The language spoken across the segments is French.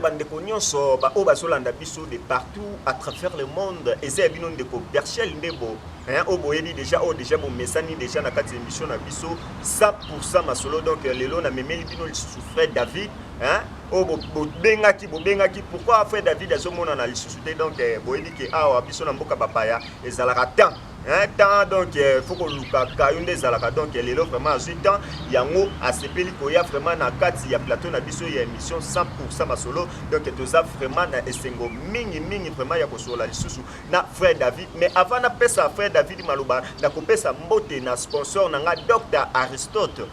bandeko nyonso ba o bazolanda biso de partout à travers le monde eza bino ndeko Berchel Ndebo o boyebi déjà bo mesani déjà na kati émission na biso 100% masolo donc lelo na memeli bino lisusu Frère David o bobengaki pourquoi Frère David azomona na lisusu te donc boyebi ke awa biso na mboka bapaya ezalaka temps temps donc faut que luka kayunde zalaka donc lelo vraiment azui temps yango asepeli koya vraiment na kati ya plateau na biso ya émission 100% masolo donc toza vraiment na esengo mingi vraiment ya kosola lisusu na Frère David mais avant na pesa Frère David maloba na kopesa mbote na sponsor na nga Dr Aristote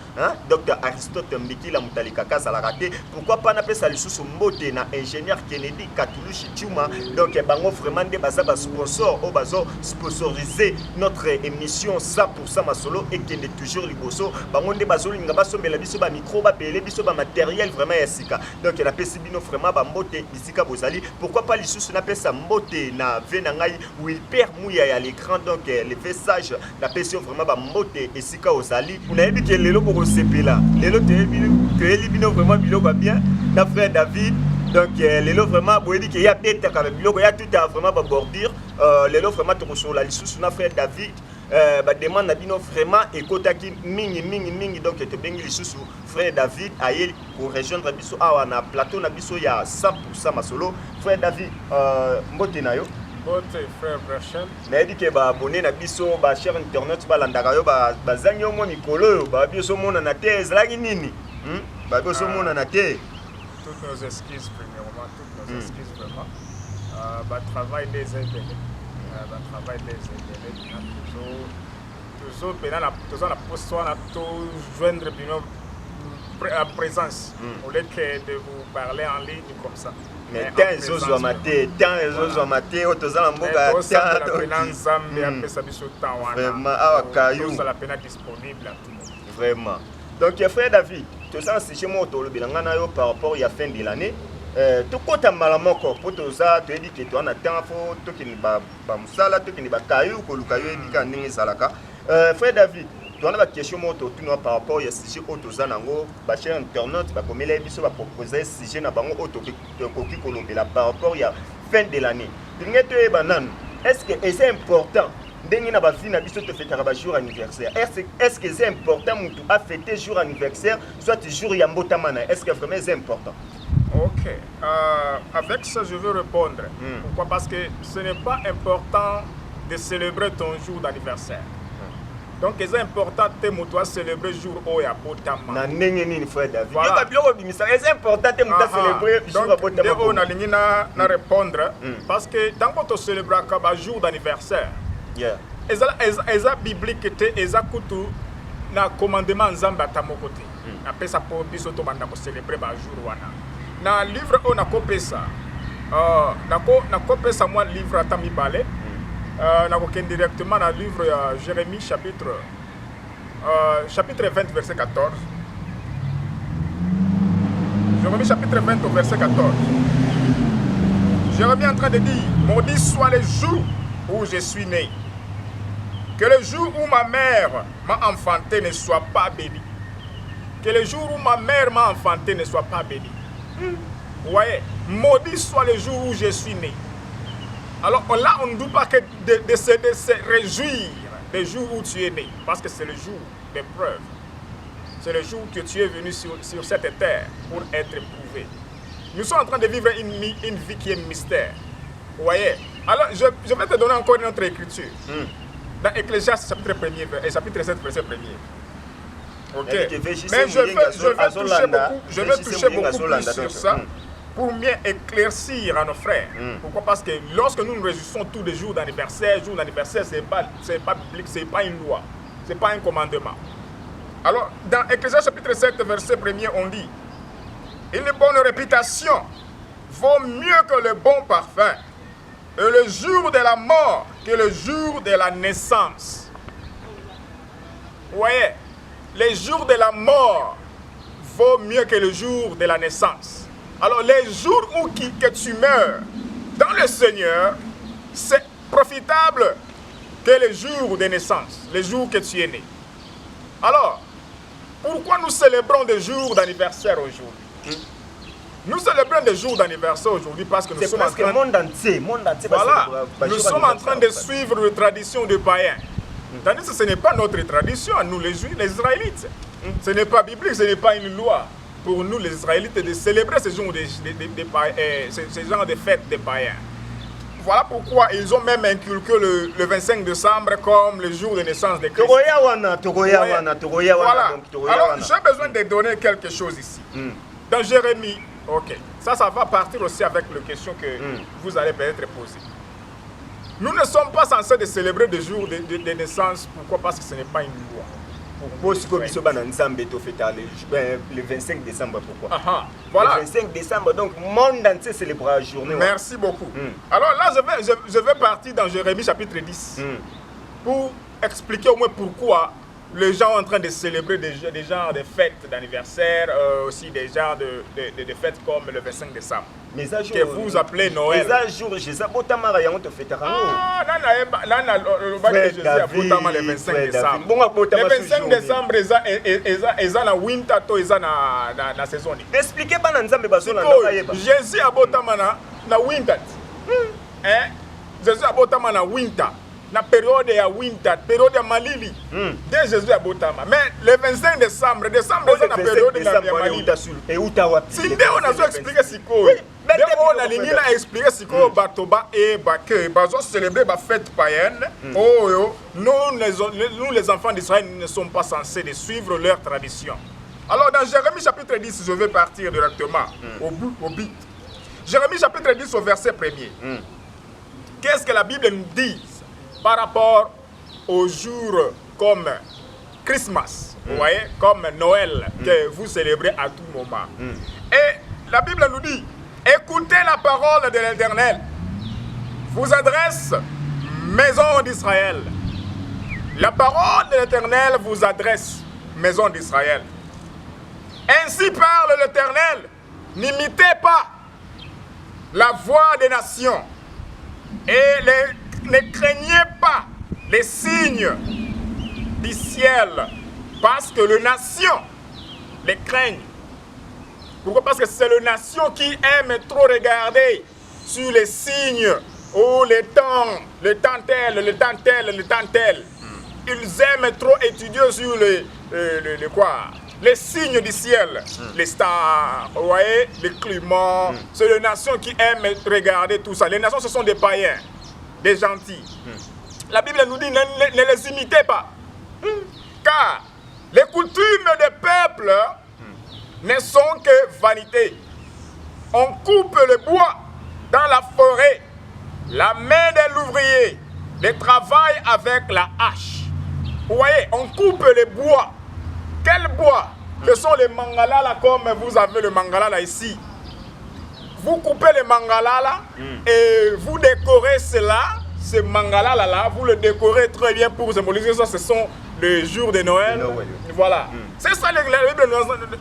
Dr Aristote Mbikila Mutalika kazalaka te pourquoi pas na pesa lisusu mbote na ingénieur Kennedy Katulushi Chuma donc bango vraiment nde baza ba sponsor o bazo sponsoriser notre émission 100% masolo et qui est toujours liboso bango nde bazolinga basombela biso ba micro ba pele biso ba matériel vraiment yasika donc na pesi bino vraiment ba mbote bisika bozali pourquoi pas lisusu na pesa mbote na vena ngai Wilper Mouya ya l'écran donc les messages na pesi vraiment ba mbote esika ozali on a dit que lelo boko sepela lelo te bino vraiment biloko bien na Frère David donc lelo vraiment boyedi que ya tete ka biloko ya tout vraiment ba bordure lelo vraiment to sur la lisusu na Frère David ba demande na bino vraiment ekotaki mingi donc te bengi lisusu Frère David aye pour rejoindre biso awa na plateau na biso ya 100% masolo Frère David mbote na yo mbote Frère Berchel na dit que ba abonné na biso ba cher internet ba landaka yo ba zangi yo mo mikolo ba biso mona na te ezalaki nini ba biso mona na te toutes nos excuses premièrement vraiment travail des intérêts travail des intérêts toujours la poste to joindre en présence au lieu que de vous parler en ligne comme ça mais tant les autres maté otozala mboka vraiment awa kayu ça la peine disponible à tout le monde vraiment donc Frère David tout ça c'est chez moi autolobelanga na yo par rapport à fin de l'année tout kota malamoko pour tout ça tu dis que tu en as temps faut to ki ba musala to ki ba kayu ko lukayo edika ndenge salaka Frère David tu as une question moto tout par rapport à sujet autoza nango ba cher internet ba komela biso ba proposer sujet na bango auto ko ki kolobela par rapport à fin de l'année dingeto e banane est-ce que c'est important ndenge na ba vie na biso te fêtera ba jour anniversaire est-ce que c'est important mutu a fêter jour anniversaire soit jour ya mbotamana est-ce que vraiment c'est important? Ok, avec ça je veux répondre. Pourquoi? Parce que ce n'est pas important de célébrer ton jour d'anniversaire. Donc c'est important que tu célébrer le jour où il y a Botama. Frère David. Voilà. C'est important que tu célébrer le jour où il y a Botama. Donc on a répondre parce que tant que tu célébres le jour d'anniversaire, c'est biblique et c'est na commandement nzambe atamoko te. Après ça pour biso to banda ko célébrer ba jour wana. Na livre on a copé ça. Na copé ça moi livre atami balé. Na ko directement dans livre Jérémie chapitre 20 verset 14. Jérémie chapitre 20 au verset 14. Jérémie est en train de dire maudit soit le jour où je suis né. Que le jour où ma mère m'a enfanté ne soit pas béni. Que le jour où ma mère m'a enfanté ne soit pas béni. Vous voyez, maudit soit le jour où je suis né. Alors là, on ne doit pas que de se réjouir du jour où tu es né. Parce que c'est le jour d'épreuve. C'est le jour que tu es venu sur cette terre pour être éprouvé. Nous sommes en train de vivre une vie qui est mystère. Vous voyez. Alors, je vais te donner encore une autre écriture. Dans Ecclésiaste chapitre 1er et chapitre 7 verset 1er. Ok. Mais je vais toucher beaucoup plus sur ça pour mieux éclaircir à nos frères. Pourquoi? Parce que lorsque nous nous réjouissons tous les jours d'anniversaire, ce n'est pas biblique, ce n'est pas une loi, ce n'est pas un commandement. Alors, dans Ecclésiaste chapitre 7 verset 1er, on dit une bonne réputation vaut mieux que le bon parfum. Et le jour de la mort que le jour de la naissance. Vous voyez, le jour de la mort vaut mieux que le jour de la naissance. Alors les jours où que tu meurs dans le Seigneur, c'est profitable que le jour de naissance, le jour que tu es né. Alors, pourquoi nous célébrons des jours d'anniversaire aujourd'hui? Nous célébrons des jours d'anniversaire aujourd'hui parce que nous C'est sommes en presque le train... monde entier. Voilà, nous sommes en train de suivre les traditions des païens. Tandis que ce n'est pas notre tradition, à nous les Juifs, les Israélites. Ce n'est pas biblique, ce n'est pas une loi pour nous les Israélites de célébrer ce genre ce genre de fêtes des païens. Voilà pourquoi ils ont même inculqué le 25 décembre comme le jour de naissance de Christ. Voilà. Alors, j'ai besoin de donner quelque chose ici. Dans Jérémie, ok, ça va partir aussi avec la question que vous allez peut-être poser. Nous ne sommes pas censés de célébrer des jours de naissance. Pourquoi? Parce que ce n'est pas une loi. Le 25 décembre, pourquoi? Voilà. Le 25 décembre, donc le monde entier célèbre la journée. Merci beaucoup. Alors là, je vais partir dans Jérémie chapitre 10 pour expliquer au moins pourquoi les gens sont en train de célébrer des genres de fêtes d'anniversaire, aussi des genres de fêtes comme le 25 décembre. Que vous appelez Noël. Les jours, je sais pas, le 25 décembre. Le 25 décembre, ils ont la winter, ils ont la saison. Expliquez pas dans Jésus a botama na winter. Jésus a botama na winter. La période ya winter, période ya malili. Dès Jésus a botama. Mais le 25 décembre, c'est la période ya malili. Si on a expliqué ce que on a expliqué ce que Batoba et Baké, ils célébrer la fête païenne. Nous les enfants d'Israël ne sommes pas censés de suivre leur tradition. Alors dans Jérémie chapitre 10, je vais partir directement au but. Jérémie chapitre 10 au verset 1er. Qu'est-ce que la Bible nous dit par rapport aux jours comme Christmas, vous voyez, comme Noël, que vous célébrez à tout moment. Et la Bible nous dit, écoutez la parole de l'Éternel, vous adresse, maison d'Israël. La parole de l'Éternel vous adresse, maison d'Israël. Ainsi parle l'Éternel, n'imitez pas la voix des nations et ne craignez pas les signes du ciel, parce que les nations les craignent. Pourquoi? Parce que c'est les nations qui aiment trop regarder sur les signes, ou les temps tel. Ils aiment trop étudier sur les signes du ciel, les stars, vous voyez, les climats. C'est les nations qui aiment regarder tout ça. Les nations, ce sont des païens, des gentils. La Bible nous dit, ne les imitez pas. Car les coutumes des peuples ne sont que vanité. On coupe le bois dans la forêt, la main de l'ouvrier, le travail avec la hache. Vous voyez, on coupe le bois. Quel bois? Ce sont les mangalas comme vous avez le mangala là ici. Vous coupez le mangala là et vous décorez cela, ce mangala là, vous le décorez très bien pour symboliser ça. Ce sont les jours de Noël. Voilà. C'est ça la Bible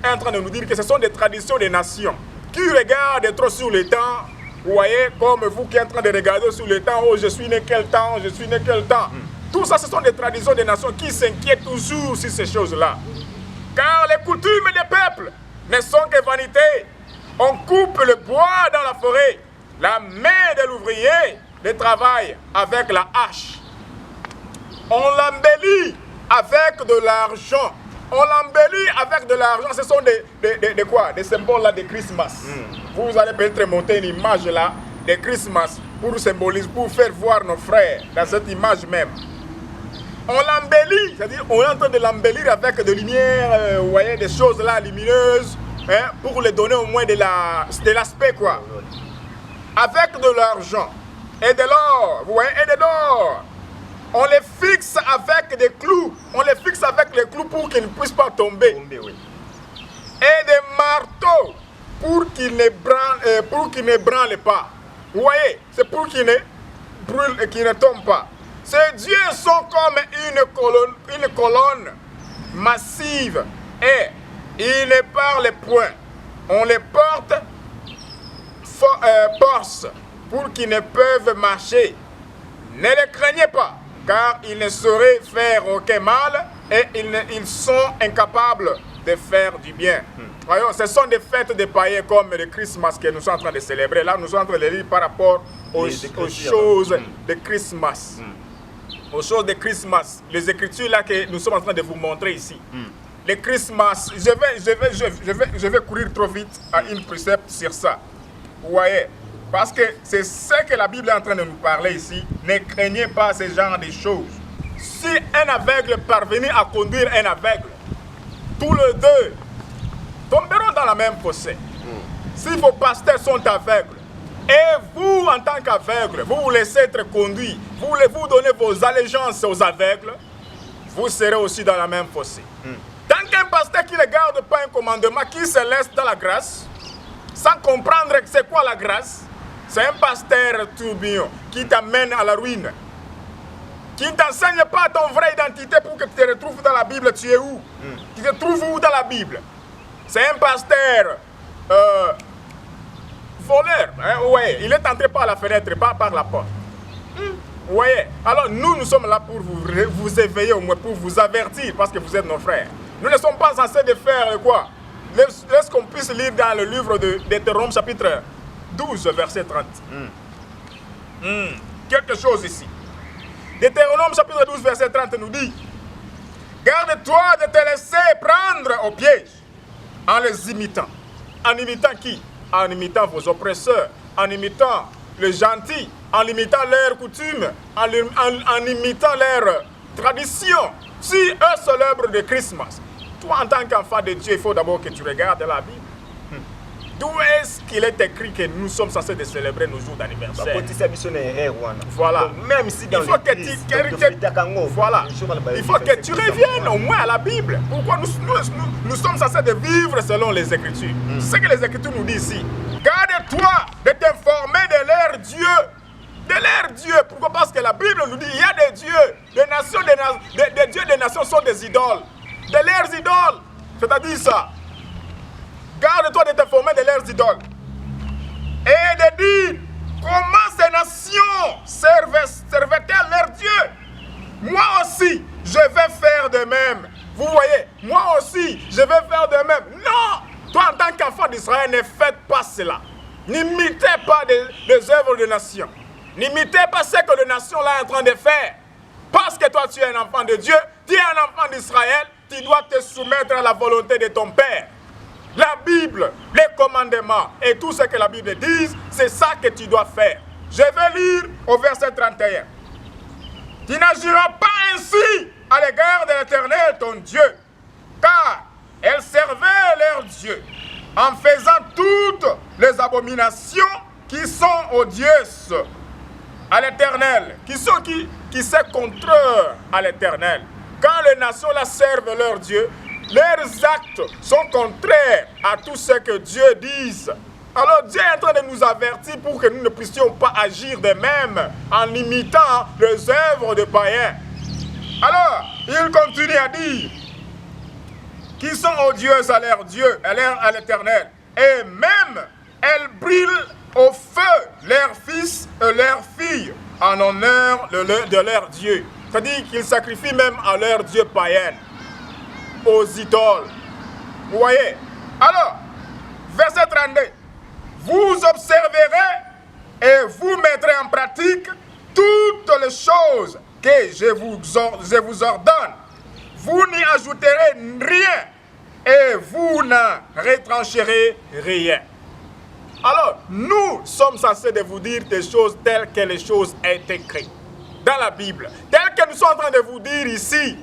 est en train de nous dire, que ce sont des traditions des nations qui regardent trop sur le temps. Vous voyez, comme vous qui êtes en train de regarder sur le temps, oh je suis né quel temps, je suis né quel temps. Tout ça, ce sont des traditions des nations qui s'inquiètent toujours sur ces choses-là. Car les coutumes des peuples ne sont que vanité. On coupe le bois dans la forêt, la main de l'ouvrier, le travail avec la hache. On l'embellit avec de l'argent. On l'embellit avec de l'argent. Ce sont des symboles là de Christmas. Vous allez peut-être monter une image là de Christmas pour symboliser, pour faire voir nos frères dans cette image même. On l'embellit, c'est-à-dire on est en train de l'embellir avec de lumière, vous voyez, des choses là lumineuses, hein, pour les donner au moins de l'aspect quoi. Avec de l'argent et de l'or, vous voyez, et de l'or. On les fixe avec des clous. On les fixe avec les clous pour qu'ils ne puissent pas tomber. Et des marteaux pour qu'ils ne branlent pas. Vous voyez, c'est pour qu'ils ne brûlent et qu'ils ne tombent pas. Ces dieux sont comme une colonne massive et ils ne parlent point. On les porte force pour qu'ils ne peuvent marcher. Ne les craignez pas, car ils ne sauraient faire aucun mal et ils sont incapables de faire du bien. Voyons, ce sont des fêtes de païens comme le Christmas que nous sommes en train de célébrer. Là, nous sommes en train de lire par rapport aux choses de Christmas. Aux choses de Christmas. Les écritures là que nous sommes en train de vous montrer ici. Le Christmas, je vais courir trop vite à une précepte sur ça. Vous voyez? Parce que c'est ce que la Bible est en train de nous parler ici. Ne craignez pas ce genre de choses. Si un aveugle parvenait à conduire un aveugle, tous les deux tomberont dans la même fossé. Si vos pasteurs sont aveugles, et vous, en tant qu'aveugle, vous vous laissez être conduit, vous donnez vos allégeances aux aveugles, vous serez aussi dans la même fossé. Tant qu'un pasteur qui ne garde pas un commandement, qui se laisse dans la grâce, sans comprendre c'est quoi la grâce, c'est un pasteur tourbillon qui t'amène à la ruine. Qui ne t'enseigne pas ton vraie identité pour que tu te retrouves dans la Bible, tu es où? Tu te trouves où dans la Bible? C'est un pasteur voleur. Hein? Ouais. Il est entré par la fenêtre, pas par la porte. Vous voyez? Alors nous sommes là pour vous éveiller au moins, pour vous avertir, parce que vous êtes nos frères. Nous ne sommes pas censés de faire quoi? Laisse qu'on puisse lire dans le livre de Deutéronome chapitre 12, verset 30. Quelque chose ici. Deutéronome chapitre 12, verset 30 nous dit: garde-toi de te laisser prendre au piège en les imitant. En imitant qui? En imitant vos oppresseurs, en imitant les gentils, en imitant leurs coutumes, en imitant leurs traditions. Si eux célèbrent le Christmas, toi en tant qu'enfant de Dieu, il faut d'abord que tu regardes la Bible. D'où est-ce qu'il est écrit que nous sommes censés de célébrer nos jours d'anniversaire? Voilà. Donc, même si dans il faut que tu reviennes au moins à la Bible. Pourquoi nous sommes censés de vivre selon les Écritures? C'est ce que les Écritures nous disent ici. Garde-toi de t'informer de leur Dieu. De leur Dieu. Pourquoi? Parce que la Bible nous dit il y a des dieux. Des nations, des dieux des nations sont des idoles. De leurs idoles. C'est-à-dire ça. Garde-toi de t'informer de leurs idoles. Et de dire comment ces nations servaient-elles leurs dieux. Moi aussi, je vais faire de même. Vous voyez, moi aussi, je vais faire de même. Non! Toi, en tant qu'enfant d'Israël, ne faites pas cela. N'imitez pas les œuvres des nations. N'imitez pas ce que les nations là sont en train de faire. Parce que toi, tu es un enfant de Dieu, tu es un enfant d'Israël, tu dois te soumettre à la volonté de ton Père. La Bible, les commandements et tout ce que la Bible dit, c'est ça que tu dois faire. Je vais lire au verset 31. Tu n'agiras pas ainsi à l'égard de l'Éternel, ton Dieu, car elle servait leur Dieu en faisant toutes les abominations qui sont odieuses à l'Éternel, qui sont contraires à l'Éternel. Quand les nations la servent leur Dieu, leurs actes sont contraires à tout ce que Dieu dit. Alors Dieu est en train de nous avertir pour que nous ne puissions pas agir de même en imitant les œuvres des païens. Alors, il continue à dire qu'ils sont odieuses à leur Dieu, à l'Éternel. Et même, elles brûlent au feu leurs fils et leurs filles en honneur de leur Dieu. C'est-à-dire qu'ils sacrifient même à leur Dieu païen, aux idoles. Vous voyez? Alors, verset 32. Vous observerez et vous mettrez en pratique toutes les choses que je vous ordonne. Vous n'y ajouterez rien et vous n'en retrancherez rien. Alors, nous sommes censés de vous dire des choses telles que les choses sont écrites dans la Bible. Telles que nous sommes en train de vous dire ici.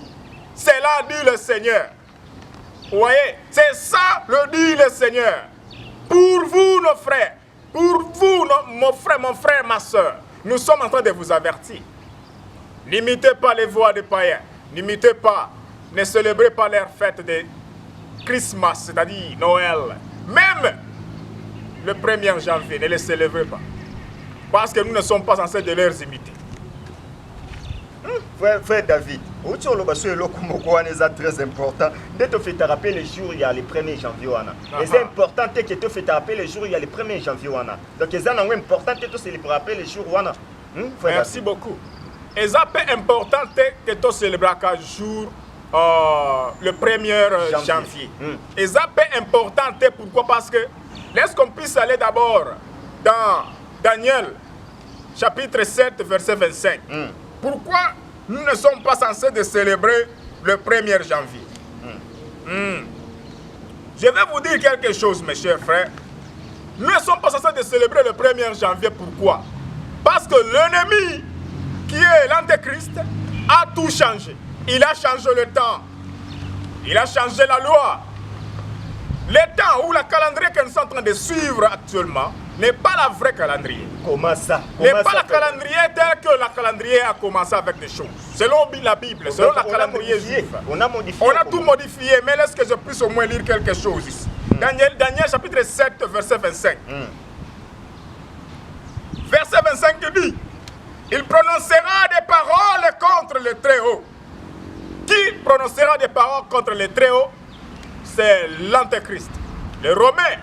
C'est là, dit le Seigneur. Vous voyez? C'est ça, le dit le Seigneur. Pour vous, nos frères, pour vous, mon frère, ma soeur, nous sommes en train de vous avertir. N'imitez pas les voies des païens. N'imitez pas, ne célébrez pas leur fête de Christmas, c'est-à-dire Noël. Même le 1er janvier, ne les célébrez pas. Parce que nous ne sommes pas censés de les imiter. Frère David, c'est très important. Dès que tu fais rappeler les jours, il y a le 1er janvier. Et c'est important que tu fais rappeler les jours, il y a le 1er janvier. Donc c'est important que tu célèbres rappeler les jours. Merci beaucoup. Et c'est important que tu célèbres chaque jour le 1er janvier. Et ça est important. Pourquoi? Parce que laisse qu'on puisse aller d'abord dans Daniel chapitre 7 verset 25. Pourquoi nous ne sommes pas censés de célébrer le 1er janvier? Je vais vous dire quelque chose, mes chers frères. Nous ne sommes pas censés de célébrer le 1er janvier. Pourquoi? Parce que l'ennemi, qui est l'Antéchrist, a tout changé. Il a changé le temps. Il a changé la loi. Le temps où le calendrier que nous sommes en train de suivre actuellement n'est pas la vraie calendrier. Comment ça? N'est pas le calendrier tel que le calendrier a commencé avec des choses. Selon la Bible, selon le calendrier juif. On a modifié. On a tout modifié, mais laisse que je puisse au moins lire quelque chose ici. Daniel chapitre 7, verset 25. Verset 25 dit, il prononcera des paroles contre le Très-Haut. Qui prononcera des paroles contre le Très-Haut? C'est l'Antéchrist. Les Romains,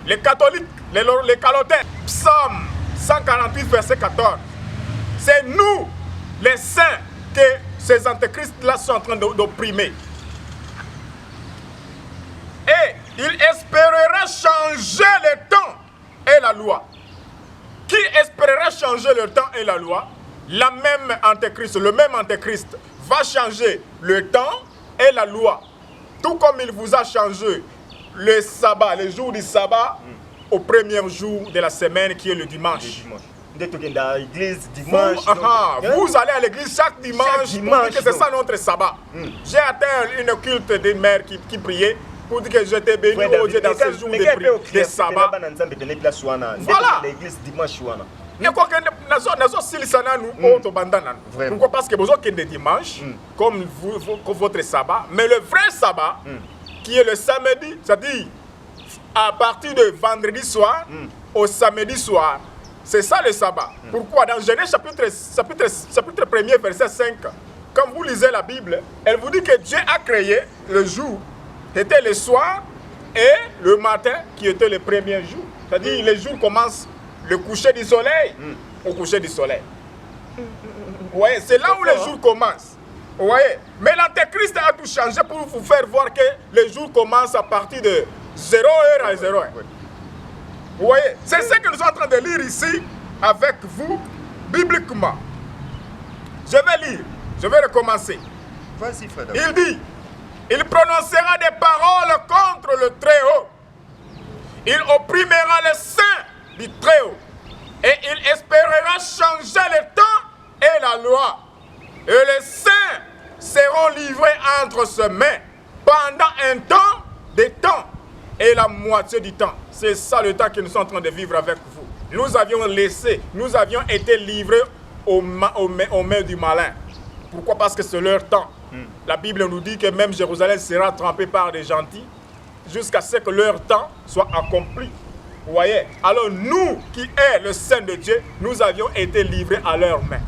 les catholiques, les Calotins. Psaume 148, verset 14. C'est nous, les saints, que ces antéchrists-là sont en train d'opprimer. Et il espérera changer le temps et la loi. Qui espérera changer le temps et la loi? La même antéchrist, le même antéchrist va changer le temps et la loi. Tout comme il vous a changé le sabbat, le jour du sabbat, au premier jour de la semaine qui est le dimanche. Vous allez à l'église chaque dimanche, que c'est ça notre sabbat. J'ai atteint une culte d'une mère qui priait pour dire que j'étais béni au Dieu dans ce jour de sabbat. Voilà. Et quoi que pourquoi? Parce que vous avez des dimanches, comme votre sabbat, mais le vrai sabbat, qui est le samedi, c'est-à-dire à partir de vendredi soir au samedi soir, c'est ça le sabbat. Pourquoi? Dans Genèse chapitre 1er, verset 5, quand vous lisez la Bible, elle vous dit que Dieu a créé le jour, c'était le soir, et le matin, qui était le premier jour. C'est-à-dire le jour commence le coucher du soleil au coucher du soleil. Ouais, c'est là où le jour commence. Ouais. Mais l'Antéchrist a tout changé pour vous faire voir que le jour commence à partir de 0h à 0h. Vous voyez, c'est ce que nous sommes en train de lire ici avec vous, bibliquement. Je vais lire, je vais recommencer. Vas-y, frère. Il dit, il prononcera des paroles contre le Très-Haut. Il opprimera les saints du Très-Haut. Et il espérera changer le temps et la loi. Et les saints seront livrés entre ses mains pendant un temps, des temps et la moitié du temps. C'est ça le temps que nous sommes en train de vivre avec vous. Nous avions été livrés aux mains du malin. Pourquoi? Parce que c'est leur temps. La Bible nous dit que même Jérusalem sera trempée par des gentils jusqu'à ce que leur temps soit accompli. Vous voyez? Alors nous, qui est le Saint de Dieu, nous avions été livrés à leurs mains,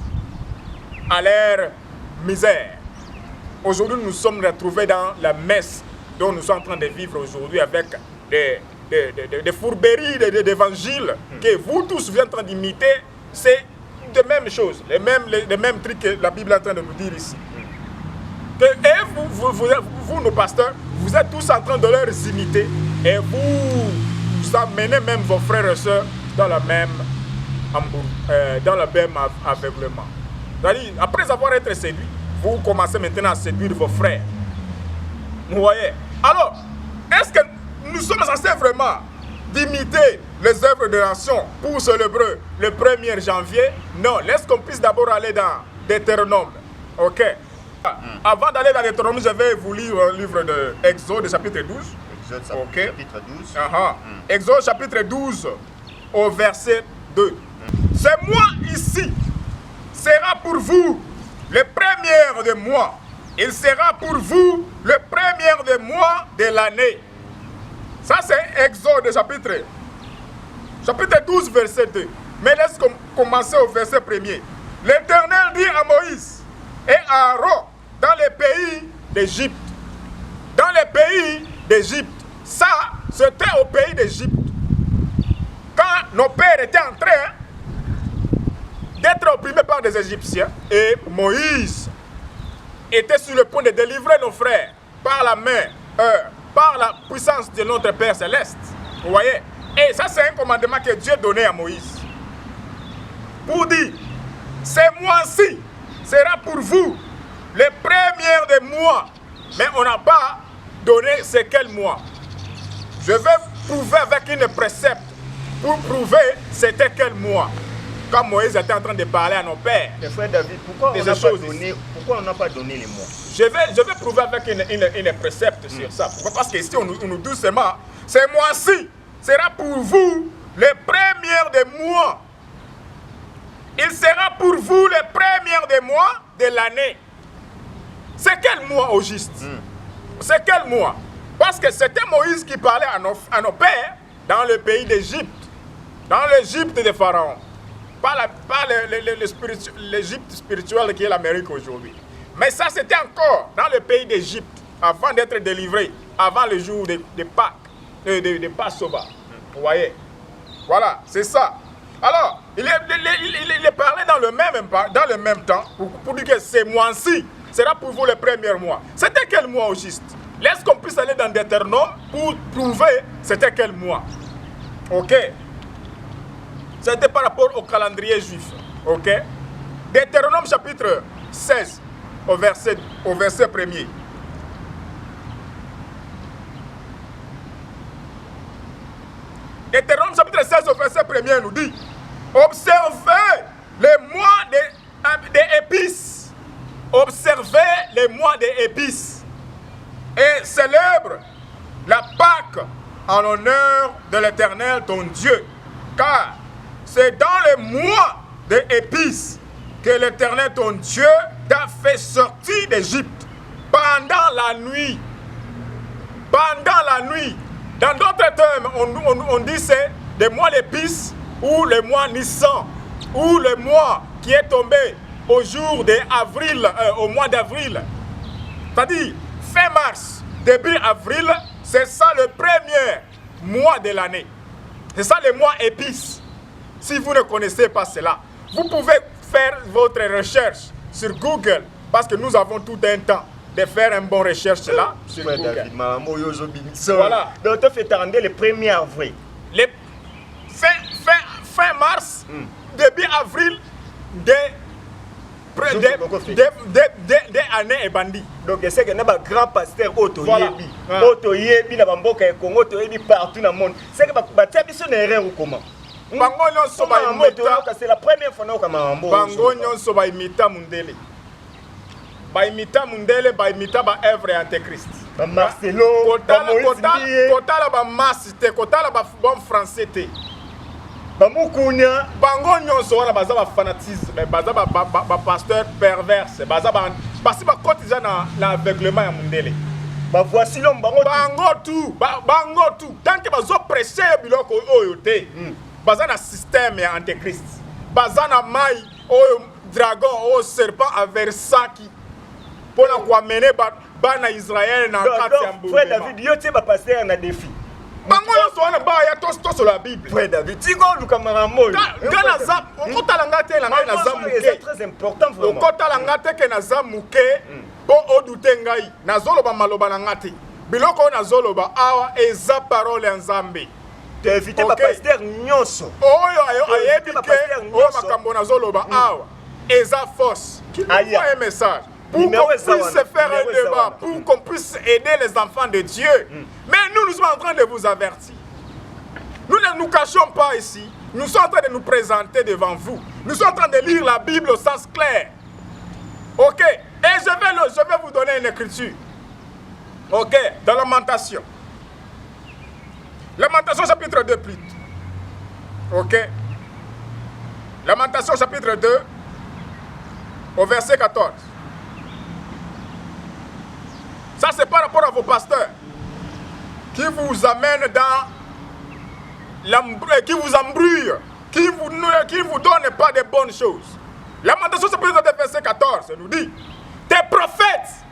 à leur misère. Aujourd'hui, nous sommes retrouvés dans la messe dont nous sommes en train de vivre aujourd'hui avec des fourberies d'évangile que vous tous vous êtes en train d'imiter. C'est de même chose, les mêmes trucs que la Bible est en train de nous dire ici. Et vous, nos pasteurs, vous êtes tous en train de leur imiter et vous amenez même vos frères et sœurs dans le même aveuglement. C'est-à-dire, après avoir été séduit, vous commencez maintenant à séduire vos frères. Vous voyez? Alors, est-ce que nous sommes censés vraiment d'imiter les œuvres de nation pour célébrer le 1er janvier? Non, laisse qu'on puisse d'abord aller dans Deutéronome. Ok? Avant d'aller dans Deutéronome, je vais vous lire un livre de Exode, chapitre 12. Exode, okay. Chapitre 12. Exode, chapitre 12, au verset 2. C'est moi ici, sera pour vous le premier de mois. Il sera pour vous le premier de mois de l'année. Ça, c'est Exode, chapitre 12, verset 2. Mais laisse commencer au verset 1er. L'Éternel dit à Moïse et à Aaron dans les pays d'Égypte. Dans les pays d'Égypte. Ça, c'était au pays d'Égypte. Quand nos pères étaient en train d'être opprimés par des Égyptiens, et Moïse était sur le point de délivrer nos frères par la main, par la puissance de notre Père Céleste. Vous voyez? Et ça, c'est un commandement que Dieu donnait à Moïse. Pour dire, ce mois-ci sera pour vous les premiers des mois. Mais on n'a pas donné c'est quel mois. Je vais prouver avec une précepte pour prouver c'était quel mois. Quand Moïse était en train de parler à nos pères. Mais frère David, pourquoi on n'a pas donné les mois? Je vais prouver avec une précepte sur ça. Pourquoi? Parce qu'ici, on nous dit seulement, ce mois-ci sera pour vous le premier des mois. Il sera pour vous le premier des mois de l'année. C'est quel mois au juste? C'est quel mois? Parce que c'était Moïse qui parlait à nos pères dans le pays d'Égypte, dans l'Égypte de Pharaon. Pas l'Égypte spirituelle qui est l'Amérique aujourd'hui. Mais ça, c'était encore dans le pays d'Égypte, avant d'être délivré, avant le jour de Pâques, de Passover. Vous voyez? Voilà, c'est ça. Alors, il est parlé dans le même temps, pour dire que ce mois-ci sera pour vous le premier mois. C'était quel mois au juste? Laisse qu'on puisse aller dans Deutéronome pour prouver c'était quel mois. Ok? C'était par rapport au calendrier juif. Ok? Deutéronome chapitre 16, au verset 1er. Deutéronome chapitre 16, au verset 1er nous dit: observez les mois des épices. Observez les mois des épices. Et célèbre la Pâque en l'honneur de l'Éternel ton Dieu. Car c'est dans les mois des épices que l'Éternel ton Dieu t'a fait sortir d'Égypte pendant la nuit. Pendant la nuit. Dans d'autres termes, on dit c'est des mois d'épices ou le mois Nissan ou le mois qui est tombé au jour d'avril, au mois d'avril. C'est-à-dire fin mars, début avril, c'est ça le premier mois de l'année. C'est ça le mois épices. Si vous ne connaissez pas cela, vous pouvez faire votre recherche sur Google parce que nous avons tout un temps de faire une bonne recherche là sur Google. Voilà. Donc tu fais attendre le 1er avril. Fin mars, début avril, des années et bandits. Donc c'est que nous avons un grand pasteur Otoyebi. Otoyebi, nous avons un Congo, Otoyebi partout dans le monde. C'est que nous avons un comment? C'est la première fois que nous avons Mundele. Baimita Mundele, baimita ba œuvre antéchrist. Marcelo, kotala ba masite, kotala ba bon français te. Bamukunya, bango nyonso wana baza ba fanatisme, baza ba pasteur perverse, baza ba basi ba cotiser na aveuglement ya Mundele. Ba voici l'homme bango tout, tant que bazo prêcher biloko oyo te. Baza na système ya antéchrist. Baza na mai oyo dragon oyo serpent aversaki. Pour nous amener bana Israël dans le cadre. Frère David, yo tie ba pasteur na défi. Bango yo so na ba ya to sur la Bible. Frère David, ti go luka marambo. Gana za, on kota langa te langa na za muke. C'est très important vraiment. On kota langa te ke na za muke, po odute ngai. Na zolo ba maloba na ngati. Biloko na zolo ba awa eza parole nzambe. Tu éviter ba pasteur nyonso. Oyo ayebi ke o makambo na zolo ba awa. Eza force. Envoie un message. Pour qu'on puisse faire un débat, pour qu'on puisse aider les enfants de Dieu. Mais nous sommes en train de vous avertir. Nous ne nous cachons pas ici. Nous sommes en train de nous présenter devant vous. Nous sommes en train de lire la Bible au sens clair. Ok? Et je vais vous donner une écriture. Ok? Dans Lamentation. Lamentation chapitre 2 plus. Ok? Lamentation chapitre 2 au verset 14. Ça, c'est par rapport à vos pasteurs qui vous amènent dans qui vous embrouillent, qui vous donnent pas de bonnes choses. Lamentation chapitre 2 verset 14 nous dit: tes prophètes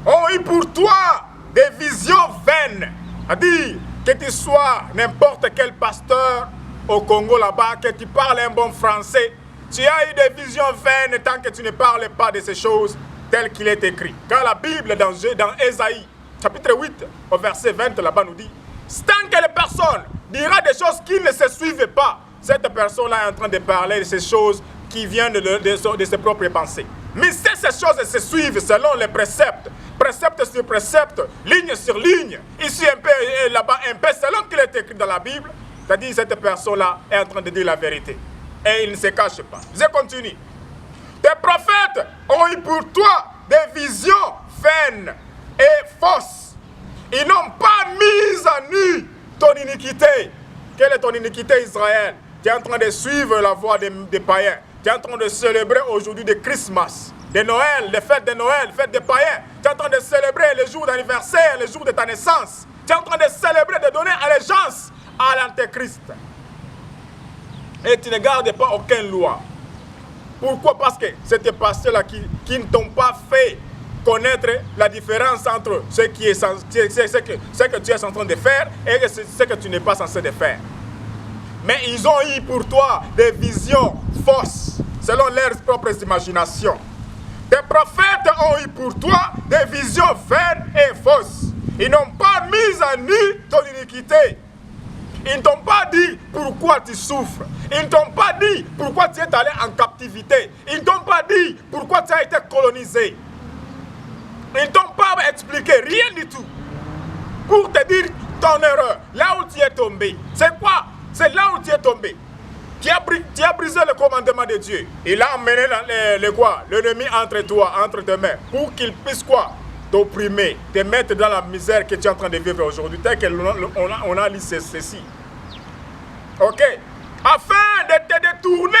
ont eu pour toi des visions vaines. C'est-à-dire que tu sois n'importe quel pasteur au Congo là-bas, que tu parles un bon français, tu as eu des visions vaines tant que tu ne parles pas de ces choses. tel qu'il est écrit. Car la Bible dans Ésaïe, chapitre 8, au verset 20, là-bas nous dit, tant que les personnes dira des choses qui ne se suivent pas, cette personne-là est en train de parler de ces choses qui viennent de ses propres pensées. Mais si ces choses se suivent selon les préceptes, précepte sur précepte, ligne sur ligne, ici un peu et là-bas un peu, selon qu'il est écrit dans la Bible, c'est-à-dire que cette personne-là est en train de dire la vérité. Et il ne se cache pas. Je continue. Tes prophètes ont eu pour toi des visions vaines et fausses. Ils n'ont pas mis à nu ton iniquité. Quelle est ton iniquité, Israël? Tu es en train de suivre la voie des païens. Tu es en train de célébrer aujourd'hui des Christmas, de Noël, les fêtes de Noël, les fêtes des païens. Tu es en train de célébrer les jours d'anniversaire, les jours de ta naissance. Tu es en train de célébrer, de donner allégeance à l'Antéchrist. Et tu ne gardes pas aucune loi. Pourquoi? Parce que c'est tes pasteurs-là qui ne t'ont pas fait connaître la différence entre ce que tu es en train de faire et ce que tu n'es pas censé de faire. Mais ils ont eu pour toi des visions fausses, selon leurs propres imaginations. Des prophètes ont eu pour toi des visions vaines et fausses. Ils n'ont pas mis à nu ton iniquité. Ils ne t'ont pas dit pourquoi tu souffres. Ils ne t'ont pas dit pourquoi tu es allé en captivité. Ils ne t'ont pas dit pourquoi tu as été colonisé. Ils ne t'ont pas expliqué rien du tout pour te dire ton erreur, là où tu es tombé. C'est quoi? C'est là où tu es tombé. Tu as brisé le commandement de Dieu. Il a emmené l'ennemi entre toi, entre tes mains, pour qu'il puisse quoi? T'opprimer, te mettre dans la misère que tu es en train de vivre aujourd'hui. Tel qu'on a lu ceci. Ok? Afin de te détourner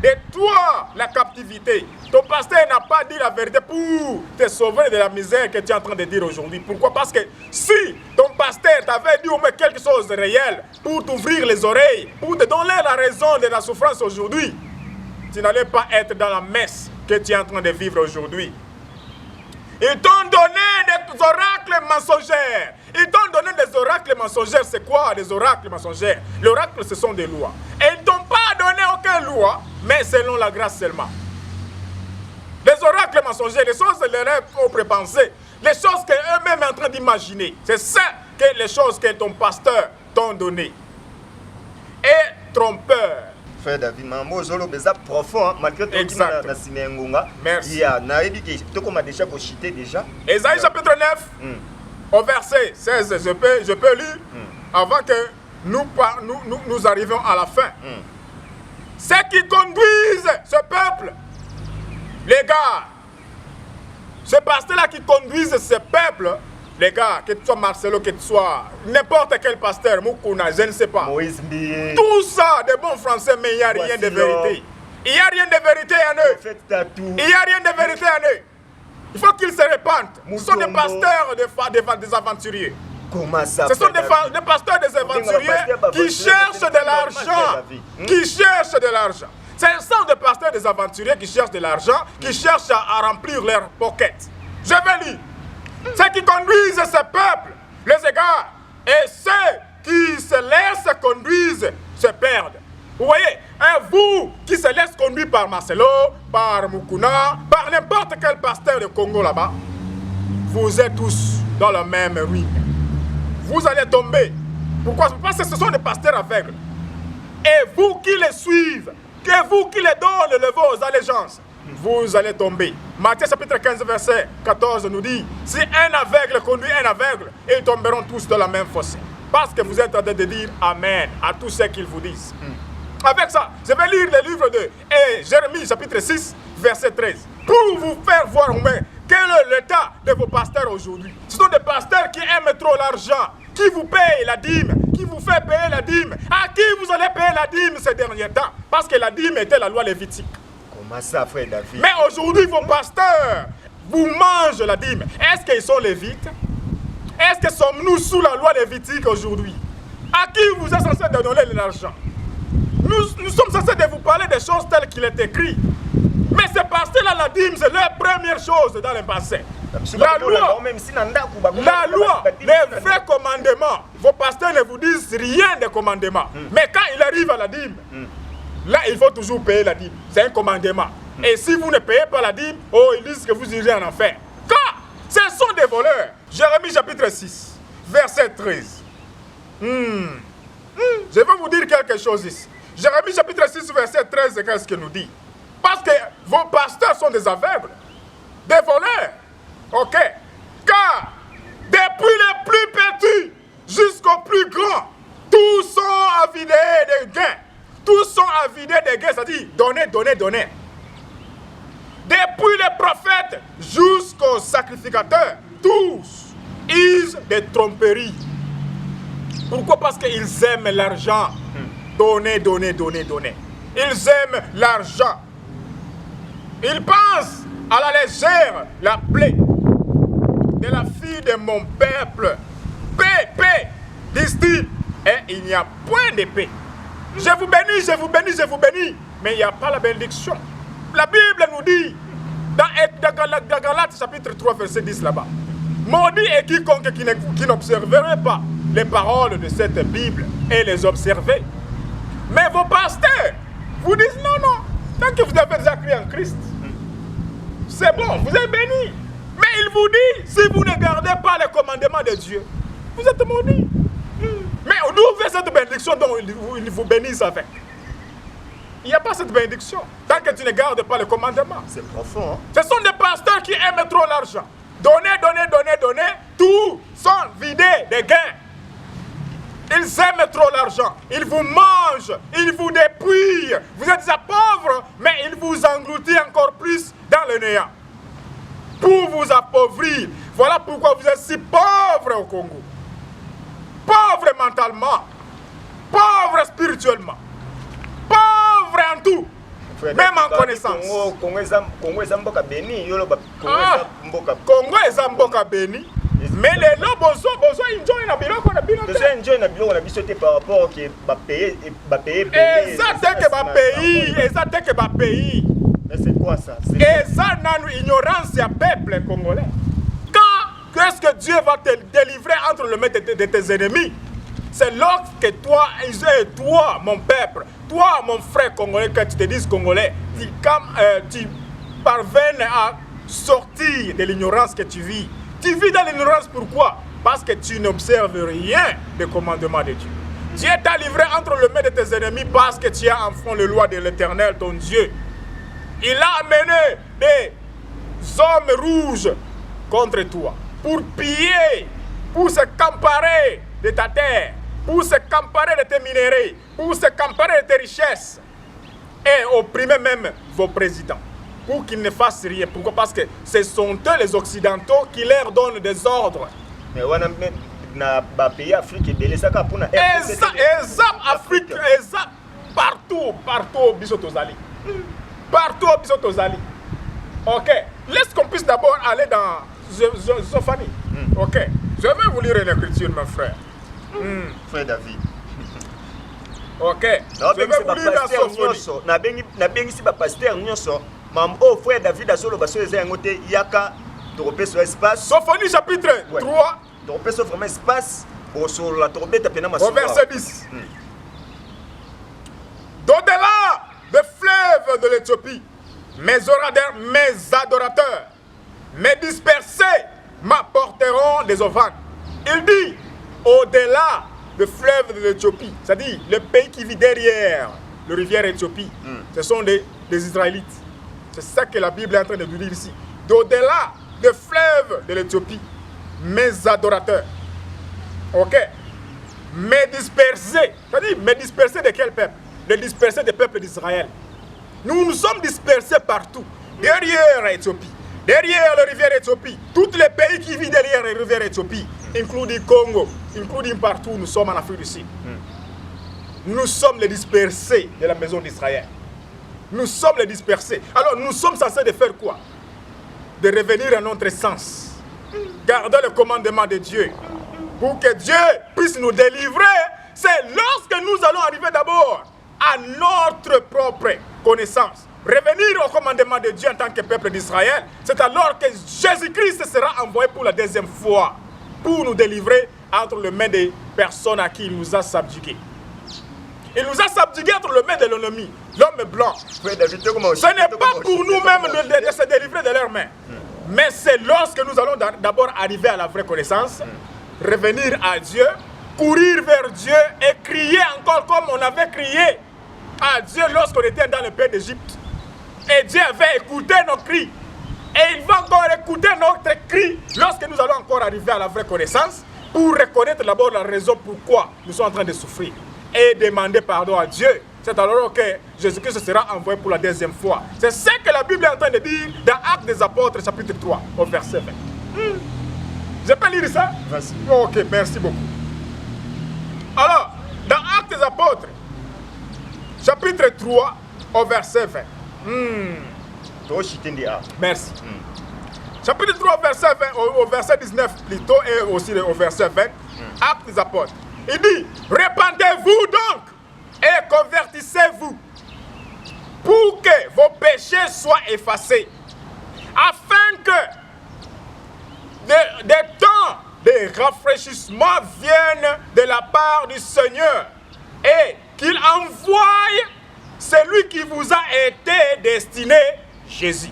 de toi la captivité. Ton pasteur n'a pas dit la vérité pour te sauver de la misère que tu es en train de dire aujourd'hui. Pourquoi? Parce que si ton pasteur t'avait dit au moins quelque chose de réel pour t'ouvrir les oreilles, pour te donner la raison de la souffrance aujourd'hui, tu n'allais pas être dans la messe que tu es en train de vivre aujourd'hui. Ils t'ont donné des oracles mensongers. Ils t'ont donné des oracles mensongers. C'est quoi des oracles mensongers? Les oracles, ce sont des lois. Et ils ne t'ont pas donné aucune loi, mais selon la grâce seulement. Les oracles mensongers, les choses de leurs propres pensées, les choses qu'eux-mêmes sont en train d'imaginer. C'est ça que les choses que ton pasteur t'ont donné. Et trompeur. Frère David, maman, zolo beza profond, malgré tout na sinengunga. Merci. Ya na ebi que to comme déjà cité déjà. Ésaïe chapitre 9, au verset 16, je peux lire avant que nous arrivions à la fin. Ceux qui conduisent ce peuple, les gars, ce pasteur-là qui conduisent ce peuple, les gars, que tu sois Marcelo, que tu sois n'importe quel pasteur, Moukouna, je ne sais pas. Moïse Mbié. Tout ça, de bons français, mais il n'y a rien de vérité. Il n'y a rien de vérité en eux. Il n'y a rien de vérité en eux. Il faut qu'ils se répandent. Ce sont des pasteurs des aventuriers. Comment ça? Ce sont des pasteurs des aventuriers qui cherchent de l'argent. Qui cherchent de l'argent. Ce sont des pasteurs des aventuriers qui cherchent de l'argent, qui cherchent à remplir leurs pockets. Je vais lire. Ceux qui conduisent ce peuple, les égards, et ceux qui se laissent conduire se perdent. Vous voyez, et vous qui se laissez conduire par Marcelo, par Moukouna, par n'importe quel pasteur de Congo là-bas, vous êtes tous dans la même ruine. Vous allez tomber. Pourquoi? Parce que ce sont des pasteurs aveugles. Et vous qui les suivez, que vous qui les donnez vos allégeances, vous allez tomber. Matthieu chapitre 15 verset 14 nous dit, si un aveugle conduit un aveugle, ils tomberont tous dans la même fossé. Parce que vous êtes en train de dire Amen à tous ceux qu'ils vous disent. Avec ça, je vais lire le livre de Jérémie chapitre 6 verset 13 pour vous faire voir quel est l'état de vos pasteurs aujourd'hui. Ce sont des pasteurs qui aiment trop l'argent, qui vous payent la dîme, qui vous fait payer la dîme. À qui vous allez payer la dîme ces derniers temps? Parce que la dîme était la loi lévitique. Comment ça, frère David? Mais aujourd'hui, vos pasteurs vous mangent la dîme. Est-ce qu'ils sont lévites? Est-ce que sommes-nous sous la loi lévitique aujourd'hui? À qui vous êtes censé donner l'argent? Nous sommes censés de vous parler des choses telles qu'il est écrit. Mais ces pasteurs-là, la dîme, c'est leur première chose dans le passé. La loi, les vrais commandements, vos pasteurs ne vous disent rien de commandements. Mais quand il arrive à la dîme, là, il faut toujours payer la dîme. C'est un commandement. Et si vous ne payez pas la dîme, oh, ils disent que vous irez en enfer. Car ce sont des voleurs. Jérémie chapitre 6, verset 13. Je vais vous dire quelque chose ici. Jérémie chapitre 6, verset 13, qu'est-ce qu'il nous dit? Parce que vos pasteurs sont des aveugles, des voleurs. Ok? Car depuis les plus petits jusqu'aux plus grands, tous sont avidés de gains. Tous sont avidés de gains, c'est-à-dire donner, donner, donner. Depuis les prophètes jusqu'aux sacrificateurs, tous usent des tromperies. Pourquoi? Parce qu'ils aiment l'argent. Donner, donner, donner, donner. Ils aiment l'argent. Ils pensent à la légère la plaie de la fille de mon peuple. Paix, paix, disent-ils. Et il n'y a point de paix. Je vous bénis, je vous bénis, je vous bénis. Mais il n'y a pas la bénédiction. La Bible nous dit, dans Galates chapitre 3, verset 10 là-bas, maudit est quiconque qui n'observerait pas les paroles de cette Bible et les observer. Mais vos pasteurs vous disent non, non, tant que vous avez déjà cru en Christ, c'est bon, vous êtes bénis. Mais il vous dit, si vous ne gardez pas les commandements de Dieu, vous êtes maudits. Mais d'où vient cette bénédiction dont ils vous bénissent avec? Il n'y a pas cette bénédiction tant que tu ne gardes pas les commandements. C'est profond. Hein? Ce sont des pasteurs qui aiment trop l'argent. Donner, donner, donner, donner, tout sont vidés de gains. Ils aiment trop l'argent. Ils vous mangent, ils vous dépouillent. Vous êtes déjà pauvres, mais ils vous engloutissent encore plus dans le néant. Pour vous appauvrir. Voilà pourquoi vous êtes si pauvres au Congo. Pauvres mentalement, pauvres spirituellement, pauvres en tout, même en connaissance. Congo est mboka béni, Congo est mboka béni, mais les lots besoin enjoy na biloko na bino. Besoin enjoy na biloko na biso te par rapport que ba payer. Exact que ba pays, exact que ba pays. Mais c'est quoi ça? Et ça n'a une ignorance du peuple congolais. Qu'est-ce que Dieu va te délivrer entre les mains de tes ennemis? C'est lorsque toi, mon peuple, toi, mon frère congolais, que tu te dises congolais, tu parviens à sortir de l'ignorance que tu vis. Tu vis dans l'ignorance pourquoi? Parce que tu n'observes rien des commandements de Dieu. Dieu t'a livré entre les mains de tes ennemis parce que tu as enfreint les lois de l'Éternel, ton Dieu. Il a amené des hommes rouges contre toi. Pour piller, pour se comparer de ta terre, pour se comparer de tes minéraux, pour se comparer de tes richesses, et opprimer même vos présidents, pour qu'ils ne fassent rien. Pourquoi? Parce que ce sont eux les Occidentaux qui leur donnent des ordres. Mais on a dans pays Afrique, Afrique, partout, Bissotozali. Partout, Bissotozali. Ok, laisse qu'on puisse d'abord aller dans Zophanie. Ok, je vais vous lire une écriture, mon frère. Frère David. Ok, je vais vous lire dans Zophanie. Na bengi si ba pasteur nyonso, mam o frère David azolo baso eza yangote yaka torope sur espace. Zophanie chapitre 3. Torope sur vraiment espace sur la trompette pena maso. Au verset 10. D'au-delà des fleuves de l'Éthiopie, mes adorateurs, mes dispersés m'apporteront des offrandes. Il dit, au-delà des fleuves de l'Éthiopie, c'est-à-dire le pays qui vit derrière la rivière Éthiopie, ce sont des Israélites. C'est ça que la Bible est en train de nous dire ici. D'au-delà des fleuves de l'Éthiopie, mes adorateurs, ok, mes dispersés, c'est-à-dire mes dispersés de quel peuple? Les dispersés des peuples d'Israël. Nous nous sommes dispersés partout, derrière l'Éthiopie, derrière la rivière Éthiopie, tous les pays qui vivent derrière la rivière Éthiopie, including Congo, including partout, nous sommes en Afrique du Sud. Nous sommes les dispersés de la maison d'Israël. Nous sommes les dispersés. Alors nous sommes censés de faire quoi? De revenir à notre sens. Garder le commandement de Dieu. Pour que Dieu puisse nous délivrer, c'est lorsque nous allons arriver d'abord à notre propre connaissance. Revenir au commandement de Dieu en tant que peuple d'Israël, c'est alors que Jésus-Christ sera envoyé pour la deuxième fois pour nous délivrer entre les mains des personnes à qui il nous a subjugués. Il nous a subjugués entre les mains de l'ennemi, l'homme blanc. Ce n'est pas pour nous-mêmes de se délivrer de leurs mains. Mais c'est lorsque nous allons d'abord arriver à la vraie connaissance, revenir à Dieu, courir vers Dieu et crier encore comme on avait crié à Dieu lorsqu'on était dans le pays d'Égypte. Et Dieu avait écouté nos cris. Et il va encore écouter notre cri lorsque nous allons encore arriver à la vraie connaissance pour reconnaître d'abord la raison pourquoi nous sommes en train de souffrir et demander pardon à Dieu. C'est alors que Jésus-Christ sera envoyé pour la deuxième fois. C'est ce que la Bible est en train de dire dans Actes des Apôtres, chapitre 3, au verset 20. Je peux lire ça? Vas-y. Ok, merci beaucoup. Alors, dans Actes des Apôtres, chapitre 3, au verset 20. Merci. Chapitre 3, verset 20, au verset 19 plutôt, et aussi au verset 20, Actes des Apôtres. Il dit, répandez-vous donc et convertissez-vous pour que vos péchés soient effacés, afin que des temps de rafraîchissement viennent de la part du Seigneur et qu'il envoie celui qui vous a été destiné, Jésus.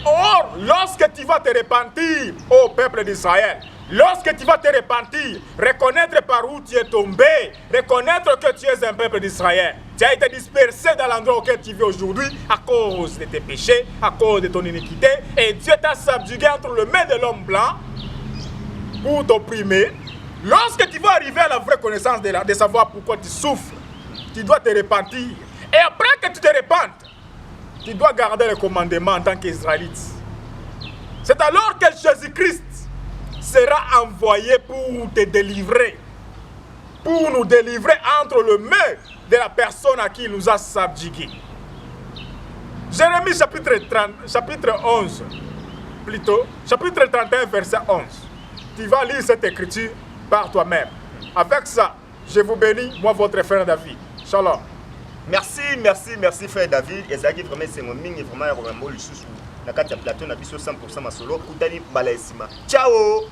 Or, lorsque tu vas te repentir, ô peuple d'Israël, lorsque tu vas te repentir, reconnaître par où tu es tombé, reconnaître que tu es un peuple d'Israël, tu as été dispersé dans l'endroit auquel tu vis aujourd'hui à cause de tes péchés, à cause de ton iniquité, et Dieu t'a subjugué entre les mains de l'homme blanc pour t'opprimer. Lorsque tu vas arriver à la vraie connaissance de savoir pourquoi tu souffres, tu dois te repentir. Et après que tu te repentes, tu dois garder le commandement en tant qu'Israélite. C'est alors que Jésus-Christ sera envoyé pour te délivrer, pour nous délivrer entre les mains de la personne à qui il nous a subjugués. Jérémie chapitre 11, plutôt, chapitre 31, verset 11. Tu vas lire cette écriture par toi-même. Avec ça, je vous bénis, moi votre frère David. Shalom. Merci frère David. Ezaki vraiment c'est mon mingi vraiment ya ko mbo lisusu. Na kati ya plateau na biso 100% masolo kutani bala esima. Ciao.